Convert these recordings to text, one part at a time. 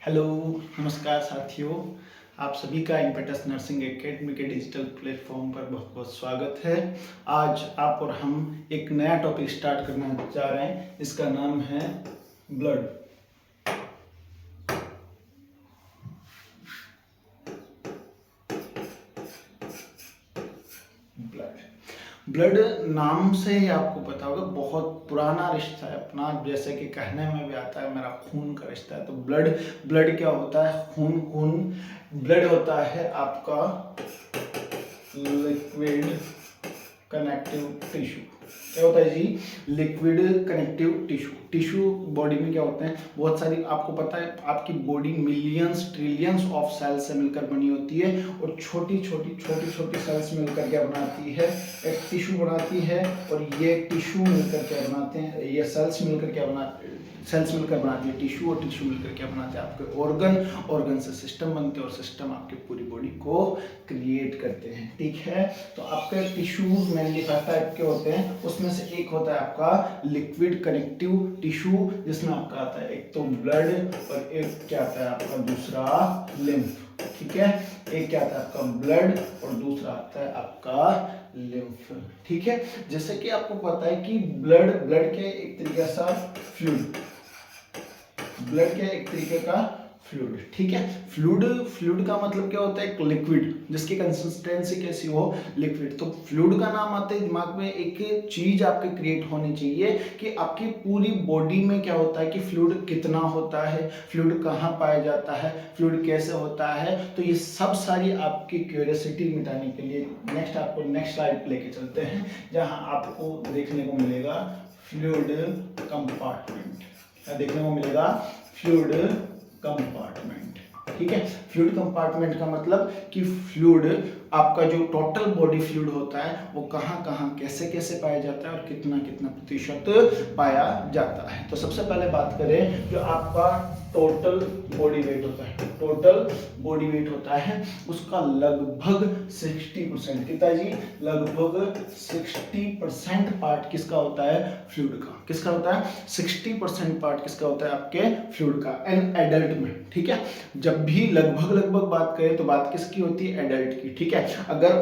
Hello, नमस्कार साथियों। आप सभी का इम्पेटस नर्सिंग एकेडमी के डिजिटल प्लेटफॉर्म पर बहुत बहुत स्वागत है। आज आप और हम एक नया टॉपिक स्टार्ट करना चाह रहे हैं। इसका नाम है ब्लड। ब्लड नाम से ही आपको पता होगा, बहुत पुराना रिश्ता है अपना। जैसे कि कहने में भी आता है मेरा खून का रिश्ता है। तो ब्लड ब्लड क्या होता है? खून। खून ब्लड होता है आपका लिक्विड कनेक्टिव टिश्यू। क्या होता है जी? Liquid connective tissue. Tissue body में क्या होते हैं? बहुत सारी। आपको पता है आपकी body millions trillions of cells से मिलकर बनी होती है, और छोटी छोटी सेल्स मिलकर क्या बनाती है? एक टिश्यू बनाती है। और ये टिश्यू मिलकर क्या बनाते हैं? ये सेल्स मिलकर क्या बनाते हैं? सेल्स मिलकर बनाती है टिश्यू, और टिश्यू मिलकर क्या बनाते हैं? आपके ऑर्गन। ऑर्गन से सिस्टम बनते हैं, और सिस्टम आपकी पूरी बॉडी को क्रिएट करते हैं। ठीक है। तो आपके टिश्यूज मेनली 5 टाइप के होते हैं। उसमें से एक होता है आपका लिक्विड कनेक्टिव टिश्यू, जिसमें आपका आता है एक तो ब्लड, और एक क्या आता है आपका दूसरा लिम्फ। ठीक है। एक क्या आता है आपका ब्लड, और दूसरा आता है आपका लिम्फ। ठीक है। जैसे कि आपको पता है कि ब्लड ब्लड के एक तरीके सा फ्लूइड, ब्लड के एक तरीके का फ्लूइड। ठीक है। फ्लूइड फ्लूइड का मतलब क्या होता है? एक लिक्विड जिसकी कंसिस्टेंसी कैसी हो? लिक्विड। तो फ्लूइड का नाम आते ही दिमाग में एक चीज आपके क्रिएट होनी चाहिए कि आपकी पूरी बॉडी में क्या होता है, कि फ्लूइड कितना होता है, फ्लूइड कहाँ पाया जाता है, फ्लूइड कैसे होता है। तो ये सब सारी आपकी क्यूरियोसिटी मिटाने के लिए नेक्स्ट आपको नेक्स्ट स्लाइड पे लेके चलते हैं, जहां आपको देखने को मिलेगा फ्लूइड कंपार्टमेंट। क्या देखने को मिलेगा? Fluid compartment. ठीक है। फ्लूइड कंपार्टमेंट का मतलब कि फ्लूइड, आपका जो टोटल बॉडी फ्लूइड होता है, वो कहाँ कहाँ कैसे कैसे पाया जाता है, और कितना कितना प्रतिशत पाया जाता है। तो सबसे पहले बात करें, जो आपका टोटल बॉडी वेट होता है, टोटल बॉडी वेट होता है, उसका लगभग 60%। कितना जी? लगभग 60% पार्ट किसका होता है? फ्लूइड का। किसका होता है? 60% पार्ट किसका होता है? आपके फ्लूइड का, एन एडल्ट में। ठीक है। जब भी लगभग बात करें तो बात किसकी होती है? एडल्ट की। ठीक है। अगर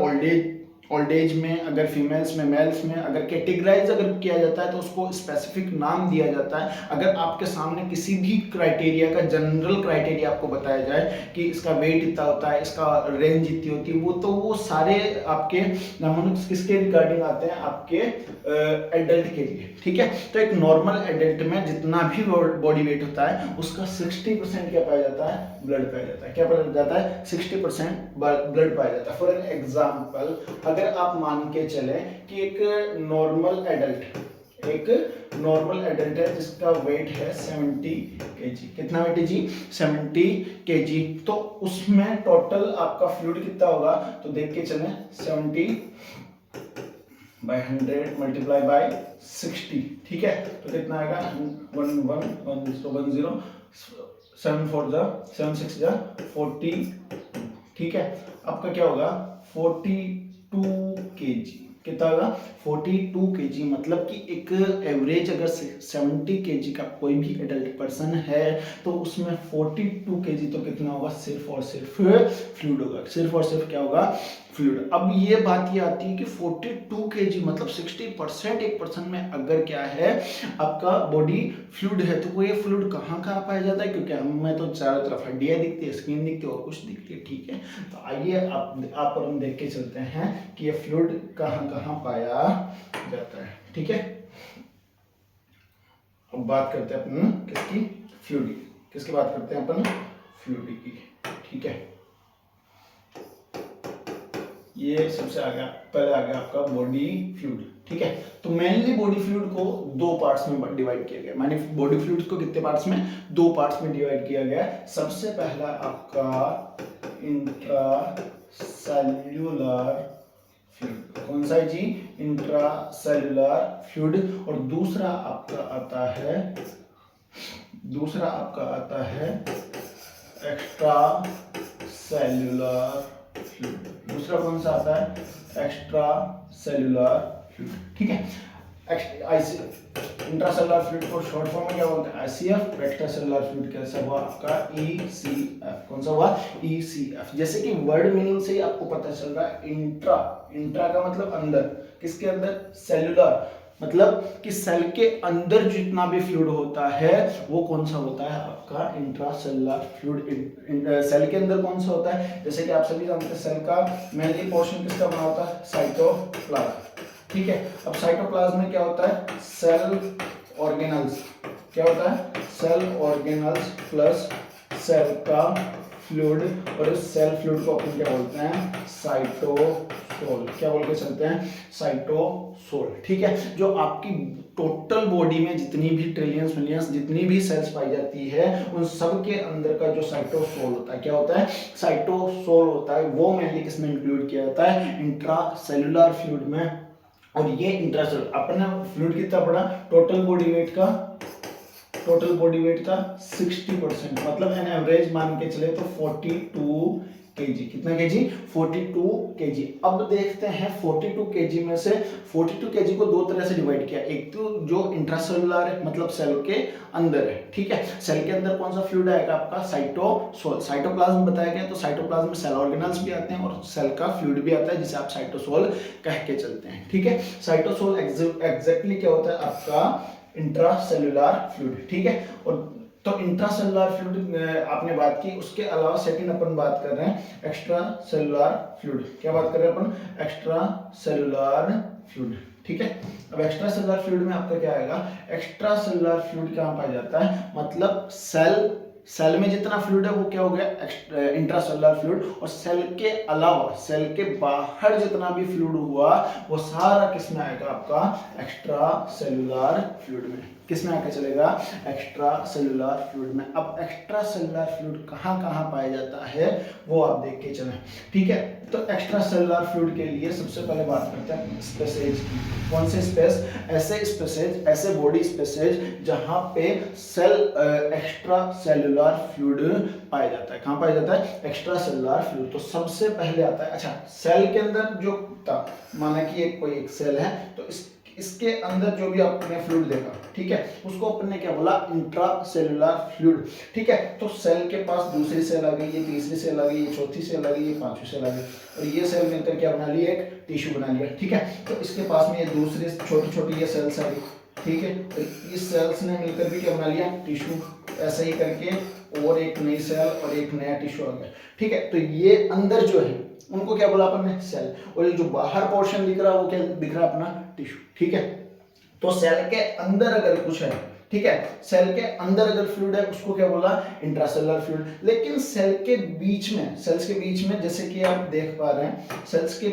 ओल्ड एज में, अगर फीमेल्स में, मेल्स में अगर कैटेगराइज अगर किया जाता है, तो उसको स्पेसिफिक नाम दिया जाता है। अगर आपके सामने किसी भी क्राइटेरिया का जनरल क्राइटेरिया आपको बताया जाए कि इसका वेट इतना होता है, इसका रेंज इतनी होती है, तो वो सारे आपके नामोनिक्स किसके रिगार्डिंग आते हैं? आपके एडल्ट के लिए। ठीक है। तो एक नॉर्मल एडल्ट में जितना भी बॉडी वेट होता है, उसका 60% क्या पाया जाता है? ब्लड पाया जाता है। क्या पाया जाता है? 60% ब्लड पाया जाता है। फॉर एन एग्जाम्पल, अगर आप मान के चले कि एक नॉर्मल एडल्ट है जिसका वेट है 70 kg। कितना वेट है जी? 70 kg। तो उसमें टोटल आपका फ्लूइड कितना होगा? तो देख के चले, 70 by 100 मल्टीप्लाई बाय 60। ठीक है। तो कितना आएगा? 1110 7 4 जा 7 6 जा 40। ठीक है। आपका क्या होगा? 42 kg। कितना होगा? 42 kg। मतलब कि एक एवरेज अगर 70 kg का कोई भी एडल्ट पर्सन है, तो उसमें 42 kg तो कितना होगा? सिर्फ और सिर्फ फ्लूइड होगा। सिर्फ और सिर्फ क्या होगा? फ्लूइड। अब ये बात ये आती है कि 42 kg मतलब 60% एक पर्सन में अगर क्या है, आपका बॉडी फ्लूइड है, तो वो ये फ्लूइड कहाँ कहाँ पाया जाता है? क्योंकि हमें तो चारों तरफ हड्डियां दिखती है, स्किन दिखती है, और कुछ दिखती है। ठीक है। तो आइए आप और हम देख के चलते हैं कि ये फ्लूइड कहाँ कहाँ पाया जाता है। ठीक है। अब बात करते हैं अपन किसकी? फ्लूइड की। किसकी बात करते हैं अपन? फ्लूइड की। ठीक है। ये सबसे आगे पहले आ गया आपका बॉडी फ्लूइड। ठीक है। तो मेनली बॉडी फ्लूइड को 2 पार्ट्स में डिवाइड किया गया। माने बॉडी फ्लूइड को कितने पार्ट्स में? 2 पार्ट्स में डिवाइड किया गया। सबसे पहला आपका इंट्रासेल्यूलर फ्लूइड। कौन सा है जी? Intracellular fluid. और दूसरा आपका आता है एक्स्ट्रा सेल्यूलर फ्लूइड। दूसरा कौन सा आता है? Extra cellular fluid. ठीक है। इंट्रासेलुलर फ्लूइड को शॉर्ट फॉर्म में क्या बोलते हैं, ICF। एक्स्ट्रा सेलुलर फ्लूइड कैसा हुआ आपका, ECF। कौन सा हुआ, ECF। जैसे कि वर्ड मीनिंग से ही आपको पता चल रहा है, इंट्रा, इंट्रा का मतलब अंदर, किसके अंदर, सेलुलर, मतलब कि सेल के अंदर जितना भी फ्लूइड होता है वो कौन सा होता है आपका, इंट्रासेलुलर फ्लूइड। सेल के अंदर कौन सा होता है, जैसे कि आप सभी जानते हैं सेल का मेनली पोर्शन किसका बना होता है, साइटोप्लाज्म। ठीक है, अब साइटोप्लाज्म में क्या होता है, सेल ऑर्गेनल्स, क्या होता है, सेल ऑर्गेनल्स प्लस सेल का फ्लूइड, और इस सेल फ्लूइड को अपन क्या बोलते हैं, साइटोसोल। क्या बोल के चलते हैं, साइटोसोल। ठीक है, जो आपकी टोटल बॉडी में जितनी भी ट्रिलियंस मिलियंस जितनी भी सेल्स पाई जाती है उन सब के अंदर का जो साइटोसोल होता है, क्या होता है, साइटोसोल होता है। वो मेनली किसमें इंक्लूड किया जाता है, इंट्रासेलुलर फ्लूइड में। और ये इंट्रासेलुलर अपना फ्लूइड कितना बड़ा, टोटल बॉडी वेट का, टोटल बॉडी वेट का 60%, मतलब एन एवरेज मान के चले तो 42 kg। कितना kg, 42 kg। अब देखते हैं 42 kg में से 42 kg को दो तरह से डिवाइड किया, एक तो जो इंट्रासेलुलर है मतलब सेल के अंदर है। ठीक है, सेल के अंदर कौन सा फ्लूइड आएगा आपका, साइटोसोल। साइटोप्लाज्म बताया गया, तो साइटोप्लाज्म में सेल ऑर्गेनल्स भी आते हैं और सेल का फ्लूइड भी आता है जिसे आप साइटोसोल कह के चलते हैं। ठीक है, साइटोसोल एग्जैक्टली क्या होता है आपका, इंट्रासेलुलर फ्लूइड। ठीक है, और तो इंट्रासेलुलर फ्लूइड आपने बात की, उसके अलावा सेकंड अपन बात कर रहे हैं एक्स्ट्रा सेलुलर फ्लूइड। क्या बात कर रहे हैं अपन, एक्स्ट्रा सेलुलर फ्लूइड। ठीक है, अब एक्स्ट्रा सेलुलर फ्लूइड में आपका क्या आएगा, एक्स्ट्रा सेलुलर फ्लूइड कहां पाया जाता है, मतलब सेल में जितना फ्लूइड है वो क्या हो गया, इंट्रासेलुलर फ्लूइड, और सेल के अलावा सेल के बाहर जितना भी फ्लूइड हुआ वो सारा किसमें आएगा आपका, एक्स्ट्रा सेलुलर फ्लूइड में। किसमें आके चलेगा, एक्स्ट्रा सेलुलर फ्लूइड में। अब एक्स्ट्रा सेलुलर फ्लूइड कहाँ कहाँ पाया जाता है वो आप देख के चलें। ठीक है, तो एक्स्ट्रा सेलुलर फ्लूइड के लिए सबसे पहले बात करते हैं स्पेसेज। कौन से स्पेस, ऐसे स्पेसेज, ऐसे बॉडी स्पेसेज जहां पे सेल एक्स्ट्रा सेलुलर फ्लूइड पाया जाता है। कहां पाया जाता है, एक्स्ट्रा सेलुलर फ्लूइड। तो सबसे पहले आता है, अच्छा सेल के अंदर जो था, माना कि एक कोई एक सेल है, तो इसके अंदर जो भी आपने फ्लूइड देखा, ठीक है, उसको अपन ने क्या बोला, इंट्रासेलुलर फ्लूइड। ठीक है, तो सेल के पास दूसरी सेल आ गई, ये तीसरी सेल आ गई, ये चौथी सेल आ गई, ये पांचवी सेल आ गई, और ये सेल मिलकर क्या बना लिया, एक टिश्यू बना लिया। ठीक है, तो इसके पास में ये दूसरी छोटी छोटी ये सेल्स आ गई। ठीक है, तो इस सेल्स ने मिलकर भी क्या बना लिया, टिश्यू। ऐसा ही करके और एक नई सेल और एक नया टिश्यू आ गया। ठीक है, तो ये अंदर जो है उनको क्या बोला अपन ने, सेल, और ये जो बाहर पोर्शन दिख रहा है वो क्या दिख रहा है, अपना टिश्यू। ठीक है, तो सेल के अंदर अगर कुछ है, ठीक है, सेल के अंदर अगर फ्लूइड है उसको क्या बोला, इंट्रासेलुलर फ्लूइड। लेकिन सेल के बीच में, सेल्स के बीच में, जैसे कि आप देख पा रहे हैं सेल्स के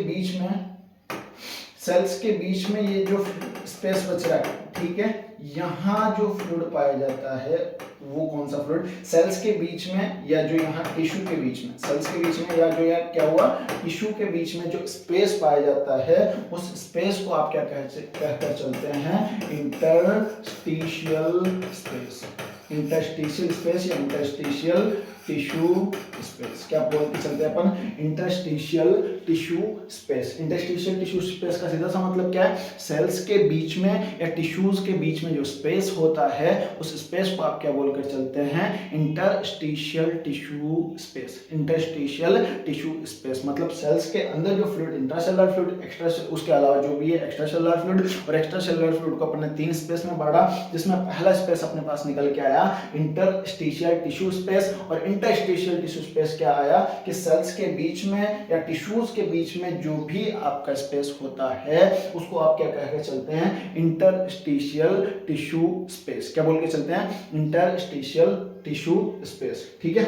बीच में ये जो स्पेस बच रहा है, ठीक है, यहाँ जो फ्लूइड पाया जाता है वो कौन सा फ्लूइड, सेल्स के बीच में या जो यहाँ टिश्यू के बीच में, सेल्स के बीच में या जो यहाँ क्या हुआ, टिश्यू के बीच में जो स्पेस पाया जाता है उस स्पेस को आप क्या कहकर चलते हैं, इंटरस्टिशियल स्पेस। इंटरस्टिशियल स्पेस या इंटरस्टिशियल टिश्यू स्पेस, क्या बोल के चलते हैं अपन, interstitial tissue space. Interstitial tissue space का सीधा सा मतलब क्या है, सेल्स के बीच में या टिश्यूज के बीच में जो स्पेस होता है उस स्पेस को आप क्या बोलकर चलते हैं, interstitial tissue space. Interstitial tissue space मतलब सेल्स के अंदर जो फ्लूइड, इंट्रासेलुलर फ्लूइड, एक्स्ट्रा, उसके अलावा जो भी है एक्स्ट्रा सेलुलर फ्लूइड, और एक्स्ट्रा सेलुलर फ्लूइड को अपन ने तीन स्पेस में बांटा, जिसमें पहला स्पेस अपने पास निकल के आया इंटरस्टिशियल टिश्यू स्पेस, और इंटरस्टिशियल टिश्यू स्पेस क्या आया कि सेल्स के बीच में या टिश्यूज के बीच में जो भी आपका स्पेस होता है उसको आप क्या कह के चलते हैं, इंटरस्टिशियल टिश्यू स्पेस। क्या बोल के चलते हैं, इंटरस्टिशियल टिश्यू स्पेस। ठीक है,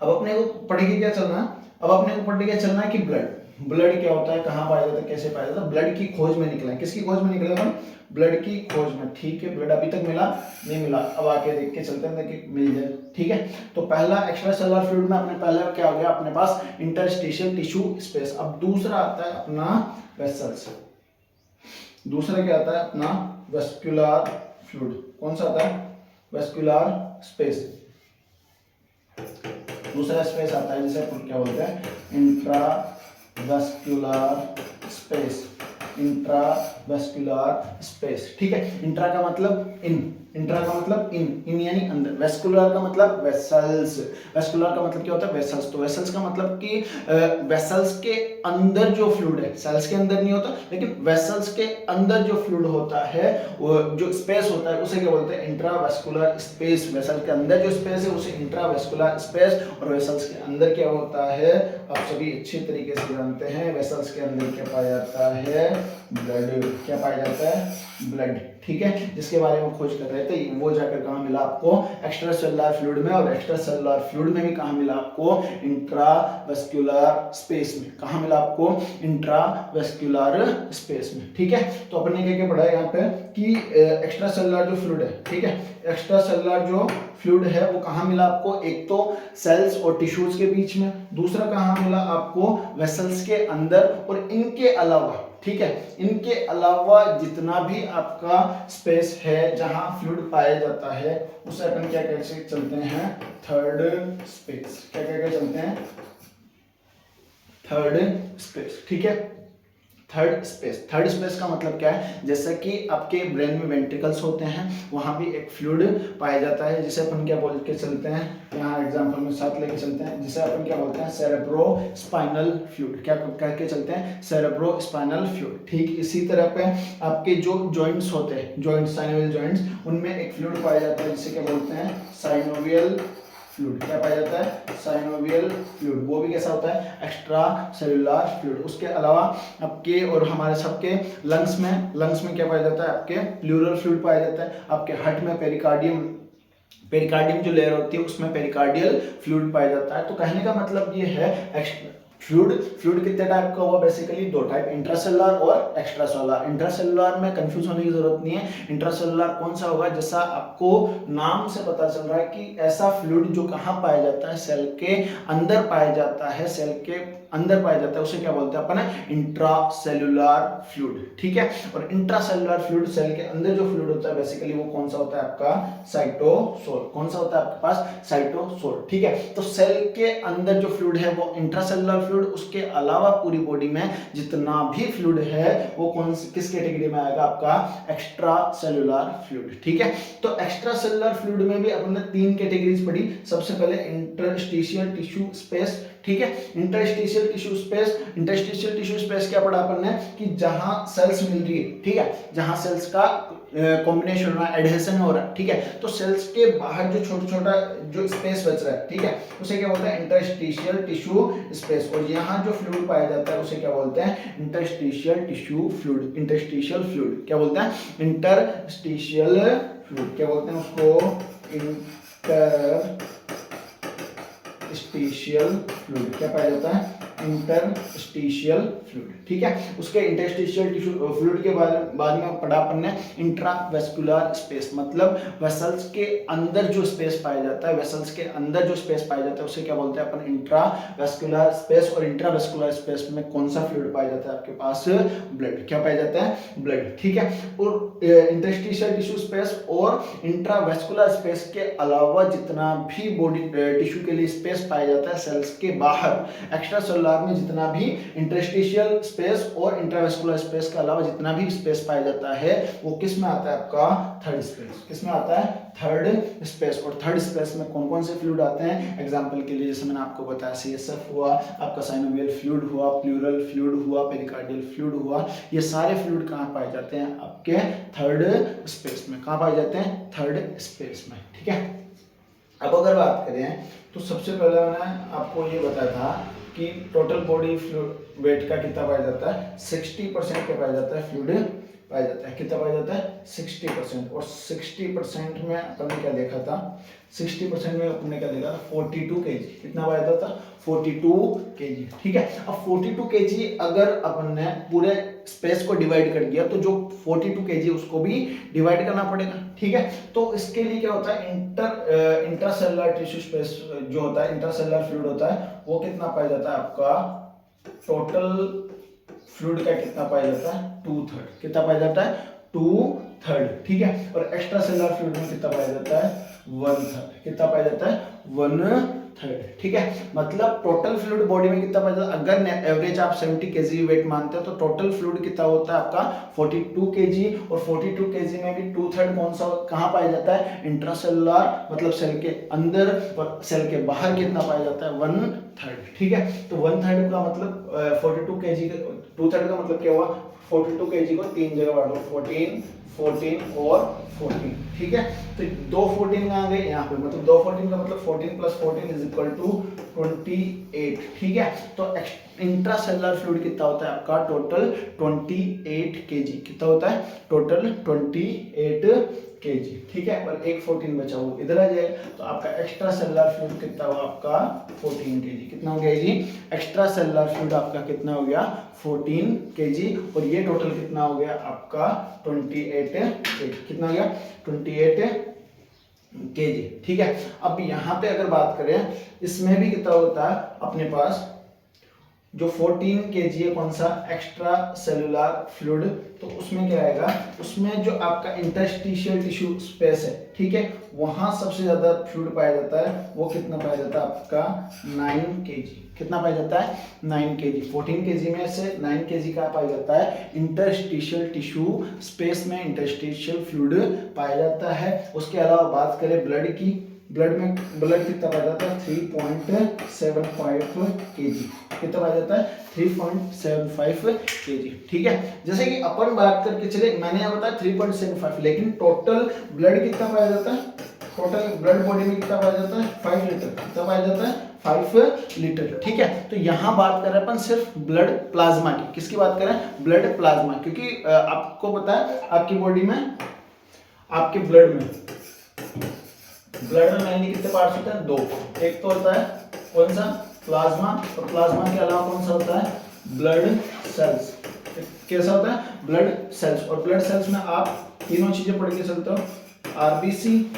अब अपने को पढ़ के क्या चलना है, अब अपने को पढ़ के चलना है कि ब्लड क्या होता है, कहाँ पाया जाता है, कैसे पाया जाता है। ब्लड की खोज में निकला है, किसकी खोज में निकले अपन, ब्लड की खोज में। ठीक है, ब्लड अभी तक मिला नहीं मिला, अब आके देख के चलते हैं कि मिल जाए। ठीक है, तो पहला एक्स्ट्रा सेलुलर फ्लूइड में अपने पहला क्या हो गया अपने पास, इंटरस्टिशियल टिश्यू स्पेस। अब दूसरा आता है अपना वेसल्स, दूसरा क्या आता है अपना वेस्कुलर फ्लूइड। कौन सा आता है, वेस्कुलर स्पेस। दूसरा स्पेस आता है जिसे अपन क्या बोलते हैं, इंट्रावेस्कुलर स्पेस। Intravascular space. ठीक है, इंट्रा का मतलब इन, इंट्रा का मतलब इन यानी अंदर, वेस्कुलर का मतलब वेसल्स, वेस्कुलर का मतलब क्या होता है वेसल्स, तो वेसल्स का मतलब कि वेसल्स के अंदर जो फ्लूइड है, सेल्स के अंदर नहीं होता लेकिन वेसल्स के अंदर जो फ्लूइड होता है, वो जो स्पेस होता है उसे क्या बोलते हैं इंट्रावेस्कुलर स्पेस। वेसल के अंदर जो स्पेस है उसे इंट्रावेस्कुलर स्पेस, और वेसल्स के अंदर क्या होता है आप सभी अच्छी तरीके से जानते हैं, वेसल्स के अंदर क्या पाया जाता है ब्लड, क्या पाया जाता है ब्लड। ठीक है, जिसके बारे में खोज कर रहे थे वो जाकर कहाँ मिला आपको एक्स्ट्रा सेलुलर फ्लूइड में, और एक्स्ट्रा सेलुलर फ्लूइड में भी कहाँ मिला आपको इंट्रावेस्कुलर स्पेस में, कहाँ मिला आपको इंट्रावेस्कुलर स्पेस में। ठीक है, तो अपन ने क्या क्या पढ़ा है यहाँ पे कि एक्स्ट्रा सेलुलर जो फ्लूइड है, ठीक है, एक्स्ट्रा सेलुलर जो फ्लूइड है वो कहाँ मिला आपको, एक तो सेल्स और टिश्यूज के बीच में, दूसरा कहाँ मिला आपको वेसल्स के अंदर, और इनके अलावा, ठीक है, इनके अलावा जितना भी आपका स्पेस है जहां फ्लूइड पाया जाता है उसे अपन क्या कैसे चलते हैं थर्ड स्पेस, क्या क्या चलते हैं थर्ड स्पेस। ठीक है, थर्ड स्पेस, थर्ड स्पेस का मतलब क्या है, जैसे कि आपके ब्रेन में वेंट्रिकल्स होते हैं वहां भी एक फ्लूइड पाया जाता है जिसे अपन क्या बोल के चलते हैं, यहाँ एग्जांपल में साथ लेके चलते हैं, जिसे अपन क्या बोलते हैं सेरेब्रो स्पाइनल फ्लूइड, क्या कह के चलते हैं सेरेब्रो स्पाइनल फ्लूइड। ठीक इसी तरह पे आपके जो जॉइंट्स होते हैं, जॉइंट्स साइनोवियल जॉइंट्स, उनमें एक फ्लूइड पाया जाता है जिसे क्या बोलते हैं साइनोवियल फ्लूइड, क्या पाया जाता है साइनोवियल फ्लूइड, वो भी कैसा होता है एक्स्ट्रा सेलुलर फ्लूइड। उसके अलावा आपके और हमारे सबके लंग्स में क्या पाया जाता है आपके प्लूरल फ्लूइड पाया जाता है, आपके हार्ट में पेरिकार्डियम, पेरिकार्डियम जो लेयर होती है उसमें पेरिकार्डियल फ्लूइड पाया जाता है। तो कहने का मतलब ये है फ्लूइड कितने टाइप का हुआ, बेसिकली दो टाइप, इंट्रासेलुलर और एक्स्ट्रासेलुलर। इंट्रासेलुलर में कंफ्यूज होने की जरूरत नहीं है, इंट्रासेलुलर कौन सा होगा, जैसा आपको नाम से पता चल रहा है कि ऐसा फ्लूइड जो कहाँ पाया जाता है सेल के अंदर पाया जाता है, सेल के अंदर पाया जाता है उसे क्या बोलते हैं अपन इंट्रासेलुलर फ्लूइड। ठीक है, और इंट्रासेलुलर फ्लूइड सेल के अंदर जो फ्लूइड होता है बेसिकली वो कौन सा होता है आपका साइटोसोल, कौन सा होता है आपके पास साइटोसोल। ठीक है, तो सेल के अंदर जो फ्लूइड है वो इंट्रासेलुलर फ्लूइड, उसके अलावा पूरी बॉडी में जितना भी फ्लूइड है वो कौन किस कैटेगरी में आएगा आपका एक्स्ट्रा सेलुलर फ्लूइड। ठीक है, तो एक्स्ट्रा सेलुलर फ्लूइड में भी अपन ने तीन कैटेगरीज पढ़ी, सबसे पहले इंटरस्टिशियल टिश्यू स्पेस। ठीक है, interstitial tissue space, interstitial tissue space क्या पढ़ा अपन ने कि जहां सेल्स मिल रही है, ठीक है, जहां सेल्स का कॉम्बिनेशन हो रहा है, एडहेशन हो रहा है, ठीक है, तो सेल्स के बाहर जो छोटा छोटा जो स्पेस बच रहा है, ठीक है, उसे क्या बोलते हैं इंटरस्टिशियल टिश्यू स्पेस, और यहाँ जो फ्लूइड पाया जाता है उसे क्या बोलते हैं interstitial tissue fluid, interstitial fluid क्या बोलते हैं इंटरस्टिशियल फ्लूइड, क्या बोलते हैं उसको इंटरस्टिशियल फ्लूइड, क्या पाया जाता है इंटरस्टिशियल फ्लूइड। ठीक है, उसके इंटरस्टिशियल टिश्यू फ्लूइड के बाद में पढ़ा अपन ने इंट्रावेस्कुलर स्पेस, मतलब वेसल्स के अंदर जो स्पेस पाया जाता है, वेसल्स के अंदर जो स्पेस पाया जाता है उसे क्या बोलते हैं अपन इंट्रावेस्कुलर स्पेस, और इंट्रावेस्कुलर स्पेस में कौन सा फ्लूइड पाया जाता है आपके पास ब्लड, क्या पाया जाता है ब्लड। ठीक है, और इंटरस्टिशियल टिश्यू स्पेस और इंट्रावेस्कुलर स्पेस के अलावा जितना भी बॉडी टिश्यू के लिए स्पेस पाया जाता है सेल्स के बाहर, एक्स्ट्रा सेलुलर में जितना भी इंटरस्टिशियल स्पेस और इंट्रावेस्कुलर स्पेस के अलावा जितना भी स्पेस पाया जाता है वो किस में आता है आपका थर्ड स्पेस, किस में आता है थर्ड स्पेस। और थर्ड स्पेस में कौन कौन से फ्लूइड आते हैं, एग्जांपल के लिए जैसे मैंने आपको बताया सीएसएफ हुआ, आपका साइनोवियल फ्लूइड हुआ, प्लूरल फ्लूइड हुआ, पेरिकार्डियल फ्लूइड हुआ, ये सारे फ्लूइड कहाँ पाए जाते हैं आपके थर्ड स्पेस में, कहाँ पाए जाते हैं थर्ड स्पेस में। ठीक है, अब अगर बात करें तो सबसे पहले मैंने आपको ये बताया था कि टोटल बॉडी वेट का कितना पाया जाता है 60% क्या पाया जाता है फ्लूइड पाया जाता है, कितना पाया जाता है 60%, और 60% में अपन ने क्या देखा था 60% में अपन ने क्या देखा था 42 kg, कितना पाया जाता था 42 kg। ठीक है, अब 42 kg अगर अपन ने पूरे स्पेस को डिवाइड कर दिया तो जो 42 kg उसको भी डिवाइड करना पड़ेगा। ठीक है, तो इसके लिए क्या होता है इंट्रासेलुलर टिश्यू स्पेस जो होता है, इंट्रासेलुलर फ्लूइड होता है वो कितना पाया जाता है आपका टोटल फ्लूइड का कितना पाया जाता है 2/3, कितना पाया जाता है 2/3। ठीक है, और एक्स्ट्रा सेलुलर फ्लूइड में कितना पाया जाता है 1/3, कितना पाया जाता है 1/3। 1/3, ठीक है। मतलब टोटल फ्लूइड बॉडी में कितना पाया जाता है, अगर एवरेज आप 70 kg वेट मानते हो तो टोटल फ्लूइड कितना होता है आपका 42 kg, और 42 kg में भी 2/3 कौन सा कहाँ पाया जाता है, इंट्रासेलुलर मतलब सेल के अंदर, और सेल के बाहर कितना पाया जाता है 1/3, ठीक है। तो 1/3 का मतलब 42 kg, 2/3 का मतलब क्या हुआ, 42 kg को 3 जगह बांट दो, 14 14 और 14, ठीक है। तो 2 14 कहाँ गए यहाँ पे, मतलब 2 14 का मतलब 14 + 14 = 28, ठीक है। तो इंट्रासेलुलर फ्लूइड कितना होता है आपका, टोटल 28 kg, कितना होता है टोटल 28 kg, ठीक है। और एक 14 बचा हुआ इधर आ जाएगा, तो आपका एक्स्ट्रा सेलुलर फ्लूइड कितना हुआ आपका 14 kg, कितना हो गया जी, एक्स्ट्रा सेलुलर फ्लूइड आपका कितना हो गया 14 kg, और ये टोटल कितना हो गया आपका 28 kg, कितना हो गया 28 kg, ठीक है। अब यहाँ पे अगर बात करें, इसमें भी कितना होता है अपने पास, जो 14 kg है कौन सा, एक्स्ट्रा सेलुलर फ्लूइड, तो उसमें क्या आएगा, उसमें जो आपका इंटरस्टिशियल टिश्यू स्पेस है, ठीक है, वहां सबसे ज्यादा फ्लूइड पाया जाता है, वो कितना पाया जाता है आपका 9 kg, कितना पाया जाता है 9 kg। 14 kg में से 9 kg का पाया जाता है इंटरस्टिशियल टिश्यू स्पेस में इंटरस्टिशियल फ्लूइड पाया जाता है। उसके अलावा बात करें ब्लड की, ब्लड कितना पाया जाता है 3.75 kg, कितना पाया जाता है 3.75 kg, ठीक है। जैसे कि अपन बात करके चले, मैंने यहाँ बताया 3.75, लेकिन टोटल ब्लड कितना पाया जाता है, टोटल ब्लड बॉडी में कितना पाया जाता है 5 लीटर, कितना पाया जाता है 5 लीटर, ठीक है। तो यहाँ बात कर रहे हैं अपन सिर्फ ब्लड प्लाज्मा की, किसकी बात कर रहे हैं, ब्लड प्लाज्मा, क्योंकि आपको पता है आपकी बॉडी में, आपके ब्लड में मेनली कितने पार्ट्स होते हैं, 2, एक तो होता है कौन सा प्लाज्मा, और प्लाज्मा के अलावा कौन सा होता है ब्लड सेल्स, कैसा होता है ब्लड सेल्स, और ब्लड सेल्स में आप तीनों चीजें पढ़ के चलते हो, आरबीसी,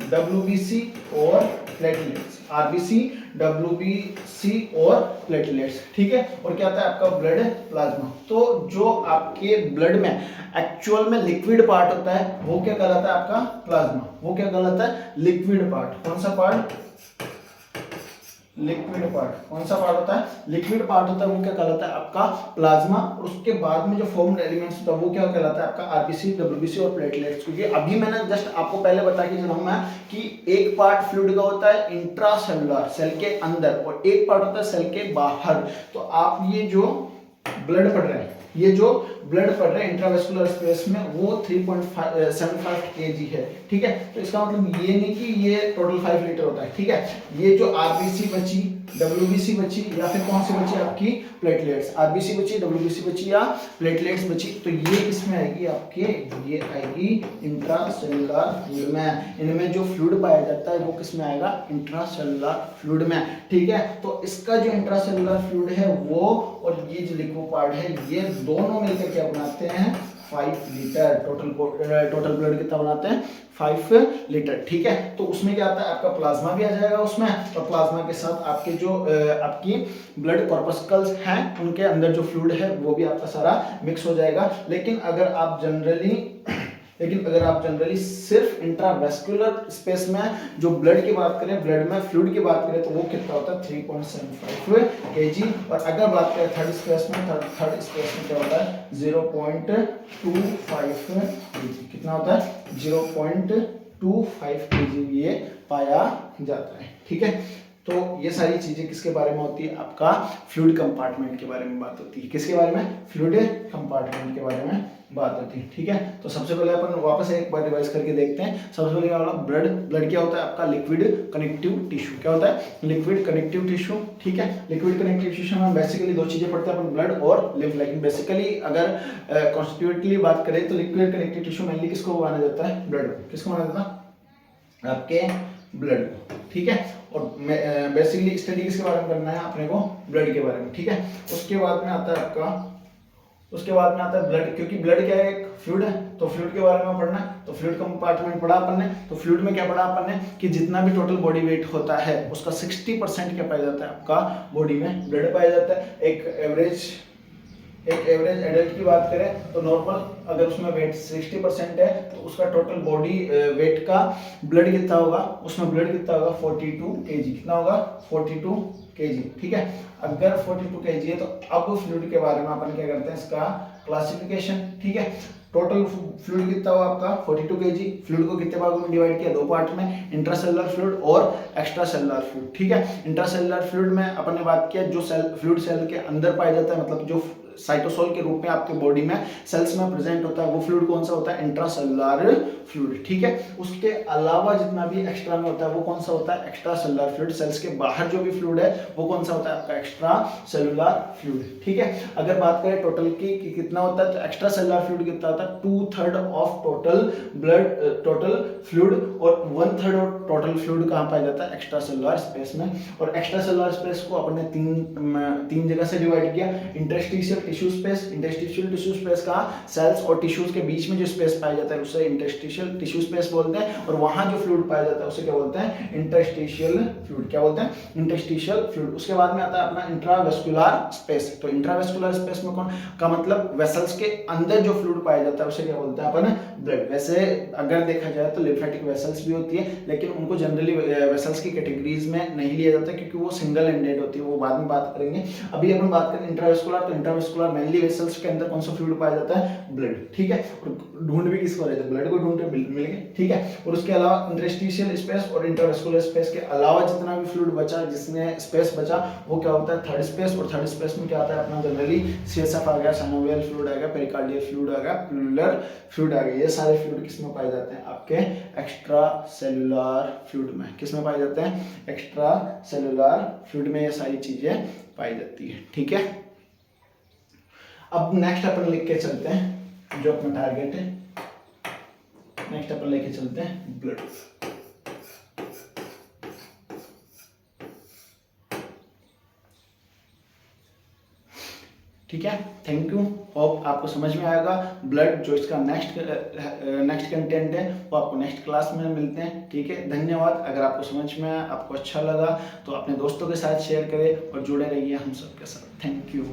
डब्ल्यूबीसी और प्लेटलेट्स, आरबीसी, डब्ल्यूबीसी और प्लेटलेट्स, ठीक है। और क्या आता है आपका ब्लड प्लाज्मा। तो जो आपके ब्लड में एक्चुअल में लिक्विड पार्ट होता है वो क्या कहलाता है आपका प्लाज्मा, वो क्या कहलाता है लिक्विड पार्ट, कौन सा पार्ट, लिक्विड पार्ट, कौन सा पार्ट होता है लिक्विड पार्ट होता है, वो क्या कहलाता है आपका प्लाज्मा। और उसके बाद में जो फॉर्म्ड एलिमेंट्स होता है वो क्या कहलाता है आपका आरबीसी, डब्ल्यूबीसी और प्लेटलेट्स। क्योंकि अभी मैंने जस्ट आपको पहले बता के चला हूं मैं कि एक पार्ट फ्लूइड का होता है इंट्रासेलुलर सेल के अंदर, और एक पार्ट होता है सेल के बाहर। तो आप ये जो ब्लड पढ़ रहे हैं, ये जो ब्लड पड़ रहा है इंट्रावेस्कुलर स्पेस में, वो 3.75 kg है, ठीक है। तो इसका मतलब ये नहीं कि ये टोटल 5 लीटर होता है, ठीक है। ये जो आरबीसी बची, डब्ल्यूबीसी बची, या फिर कौन सी बची आपकी प्लेटलेट्स, आरबीसी बची, डब्ल्यूबीसी बची या प्लेटलेट्स बची, तो ये किसमें आएगी आपके, ये आएगी इंट्रासेलुलर फ्लूइड में। इनमें जो फ्लूइड पाया जाता है वो किसमें आएगा, इंट्रासेलुलर फ्लूइड में, ठीक है। तो इसका जो इंट्रासेलुलर फ्लूइड है वो, और ये जो लिक्विड पार्ट है, ये दोनों मिलकर क्या बनाते हैं 5 लीटर। टोटल ब्लड कितना बनाते हैं 5 लीटर, ठीक है। तो उसमें क्या आता है आपका प्लाज्मा भी आ जाएगा उसमें, और प्लाज्मा के साथ आपके जो आपकी ब्लड कॉर्पस्कल्स हैं उनके अंदर जो फ्लूइड है वो भी आपका सारा मिक्स हो जाएगा। लेकिन अगर आप जनरली सिर्फ इंट्रावेस्कुलर स्पेस में जो ब्लड की बात करें, ब्लड में फ्लूइड की बात करें, तो वो कितना होता है 3.75 kg। और अगर बात करें थर्ड स्पेस में क्या होता है 0.25 kg, कितना होता है 0.25 kg ये पाया जाता है, ठीक है। तो ये सारी चीजें किसके बारे में होती है, आपका फ्लूइड कंपार्टमेंट के बारे में बात होती है। किसके बारे में, फ्लूइड कंपार्टमेंट के बारे में बात होती है, ठीक है। तो सबसे पहले अपन वापस एक बार रिवाइज करके देखते हैं। सबसे पहले क्या होगा, ब्लड क्या होता है आपका लिक्विड कनेक्टिव टिश्यू, क्या होता है लिक्विड कनेक्टिव टिश्यू, ठीक है। लिक्विड कनेक्टिव टिश्यू में बेसिकली 2 चीजें पढ़ते हैं अपन, ब्लड और लिम्फ। लेकिन बेसिकली अगर कॉन्स्टिट्यूटिवली बात करें तो लिक्विड कनेक्टिव टिश्यू मेनली किसको माना जाता है, ब्लड। किसको माना जाता है, आपके ब्लड, ठीक है। और बेसिकली स्टडी किसके बारे में करना है अपने को, ब्लड के बारे में, ठीक है। उसके बाद में आता है ब्लड, क्योंकि ब्लड क्या है एक फ्लूइड है, तो फ्लूइड के बारे में पढ़ना है। तो फ्लूइड कंपार्टमेंट पढ़ा अपन ने, तो फ्लूइड में क्या पढ़ा अपन ने कि जितना भी टोटल बॉडी वेट होता है उसका 60% क्या पाया जाता है आपका बॉडी में ब्लड पाया जाता है। एक एवरेज एक एवरेज एडल्ट की बात करें तो नॉर्मल अगर उसमें वेट 60% है तो उसका टोटल बॉडी वेट का ब्लड कितना होगा, उसमें ब्लड कितना होगा 42 kg, कितना होगा 42 kg, ठीक है। अगर 42 kg है तो अब फ्लूइड के बारे में अपन क्या करते हैं, इसका क्लासिफिकेशन, ठीक है। टोटल फ्लूइड कितना हुआ आपका 42 kg। फ्लूइड को कितने भागों में डिवाइड किया, दो पार्ट में, इंट्रासेलुलर फ्लूइड और एक्स्ट्रा सेलुलर फ्लूइड, ठीक है। इंट्रासेलुलर फ्लूइड में अपन ने बात किया जो सेल फ्लूइड सेल के अंदर पाया जाता है, मतलब जो साइटोसोल के रूप में आपके बॉडी में सेल्स में प्रेजेंट होता है, वो फ्लूइड कौन सा होता है, इंट्रासेलुलर फ्लूइड, ठीक है। उसके अलावा जितना भी एक्स्ट्रा में होता है वो कौन सा होता है, एक्स्ट्रा सेलुलर फ्लूइड। सेल्स के बाहर जो भी फ्लूइड है वो कौन सा होता है, आपका एक्स्ट्रा सेलुलर फ्लूइड, ठीक है। अगर बात करें टोटल की कि कितना होता है, तो एक्स्ट्रा सेलुलर फ्लूइड कितना होता है, 2/3 of total blood total fluid, और 1/3 ऑफ टोटल फ्लूइड कहाँ पाया जाता है, एक्स्ट्रा सेलुलर स्पेस में। और एक्स्ट्रा सेलुलर स्पेस को अपने तीन जगह से डिवाइड किया, interstitial tissue space. Interstitial tissue space का सेल्स और टिश्यूज के बीच में जो स्पेस पाया जाता है उसे इंटरस्टिशियल टिश्यू स्पेस बोलते हैं, और वहां जो फ्लूइड पाया जाता है उसे क्या बोलते हैं, इंटरस्टिशियल फ्लूइड, क्या बोलते हैं, इंटरस्टिशियल फ्लूइड। उसके बाद में आता है अपना इंट्रावेस्कुलर स्पेस। तो इंट्रावेस्कुलर स्पेस में कौन का मतलब वेसल्स के अंदर जो फ्लूइड पाया जाता है उसे क्या बोलते हैं अपन, ब्लड। वैसे अगर देखा जाए तो लिम्फेटिक वेसल्स भी होती है, लेकिन उनको जनरली वेसल्स की कैटेगरीज में नहीं लिया जाता क्योंकि वो सिंगल एंडेड होती है, वो बाद में बात करेंगे। अभी अपन बात करें इंट्रावेस्कुलर, तो इंट्रावेस्कुलर मेनली वेसल्स के अंदर कौन सा फ्लूइड पाया जाता है, ब्लड, ठीक है। और ढूंढ भी किसको रहे थे, ब्लड को ढूंढते मिल गए, ठीक है। और उसके अलावा इंटरस्टिशियल स्पेस और इंट्रावेस्कुलर स्पेस के अलावा जितना भी फ्लूइड बचा, जिसमें स्पेस बचा, वो क्या होता है, थर्ड स्पेस। और थर्ड स्पेस में क्या आता है अपना जनरली सीएसएफ आ गया, साइनोवियल फ्लूइड आ गया, पेरिकार्डियल फ्लूइड आ गया, प्लूरल फ्लूइड आ गया। ये सारे फ्लूइड किसमें पाए जाते हैं, आपके एक्स्ट्रा सेलुलर फ्लूइड में। किसमें पाए जाते हैं, एक्स्ट्रा सेलुलर फ्लूइड में ये सारी चीजें पाई जाती है, ठीक है। अब नेक्स्ट अपन लिख के चलते हैं जो अपना टारगेट है, नेक्स्ट अपन लेके चलते हैं ब्लड। ठीक है, थैंक यू। होप आपको समझ में आएगा। ब्लड जो इसका नेक्स्ट कंटेंट है वो आपको नेक्स्ट क्लास में मिलते हैं, ठीक है। धन्यवाद। अगर आपको समझ में आया, आपको अच्छा लगा तो अपने दोस्तों के साथ शेयर करें और जुड़े रहिए हम सबके साथ। Thank you.